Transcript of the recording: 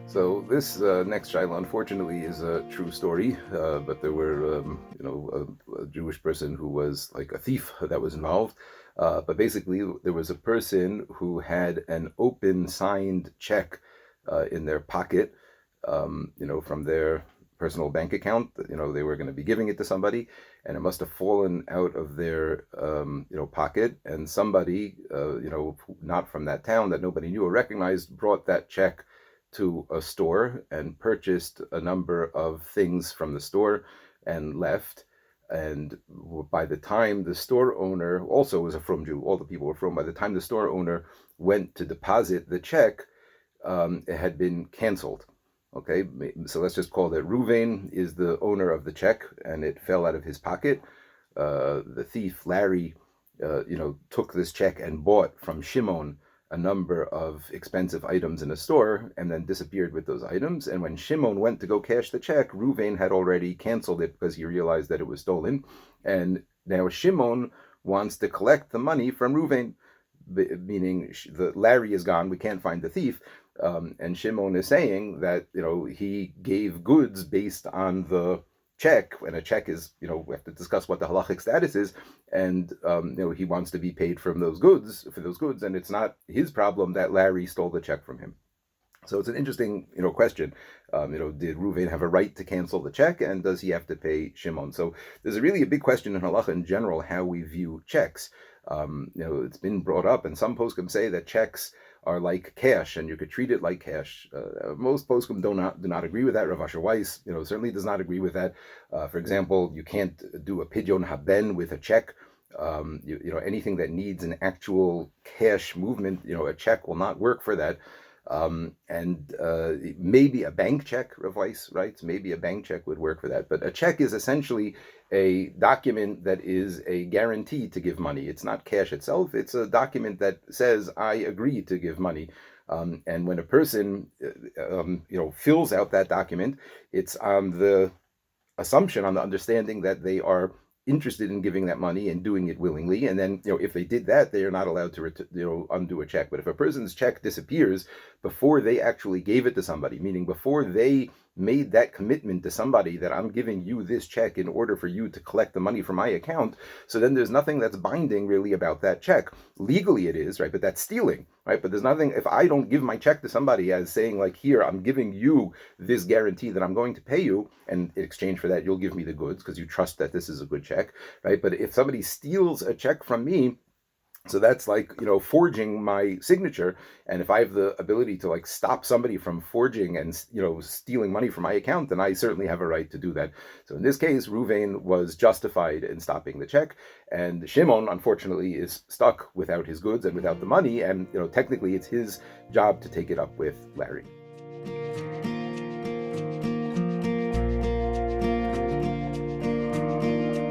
So this next Shiloh, unfortunately, is a true story. But there were, a Jewish person who was like a thief that was involved. But basically, there was a person who had an open signed check in their pocket, from their personal bank account. They were going to be giving it to somebody, and it must have fallen out of their, pocket. And somebody, not from that town that nobody knew or recognized, brought that check to a store and purchased a number of things from the store and left. And by the time the store owner also was a Frum Jew, all the people were Frum. By the time the store owner went to deposit the check, it had been canceled. Okay, so let's just call that Ruvain is the owner of the check, and it fell out of his pocket. The thief Larry, took this check and bought from Shimon a number of expensive items in a store, and then disappeared with those items. And when Shimon went to go cash the check, Ruvain had already canceled it because he realized that it was stolen. And now Shimon wants to collect the money from Ruvain, meaning the Larry is gone, we can't find the thief. And Shimon is saying that he gave goods based on the check, and a check is, we have to discuss what the halachic status is, and he wants to be paid from those goods for those goods, and it's not his problem that Larry stole the check from him. So it's an interesting, question. Did Ruvain have a right to cancel the check, and does he have to pay Shimon? So there's really a big question in halacha in general how we view checks. It's been brought up, and some poskim say that checks are like cash, and you could treat it like cash. Most poskim do not agree with that. Rav Asher Weiss, certainly does not agree with that. For example, you can't do a pidyon haben with a check. Anything that needs an actual cash movement, a check will not work for that. And maybe a bank check, Rav Weiss writes, maybe a bank check would work for that. But a check is essentially a document that is a guarantee to give money. It's not cash itself. It's a document that says, I agree to give money. And when a person, fills out that document, it's on the assumption, on the understanding that they are interested in giving that money and doing it willingly. And then, if they did that, they are not allowed to, undo a check. But if a person's check disappears before they actually gave it to somebody, meaning before they made that commitment to somebody that I'm giving you this check in order for you to collect the money from my account, so then there's nothing that's binding really about that check. Legally it is, right? But that's stealing, right? But there's nothing, if I don't give my check to somebody as saying like, here, I'm giving you this guarantee that I'm going to pay you, and in exchange for that, you'll give me the goods because you trust that this is a good check, right? But if somebody steals a check from me, so that's like, forging my signature. And if I have the ability to like stop somebody from forging and, stealing money from my account, then I certainly have a right to do that. So in this case, Ruvain was justified in stopping the check. And Shimon, unfortunately, is stuck without his goods and without the money. And, technically it's his job to take it up with Larry.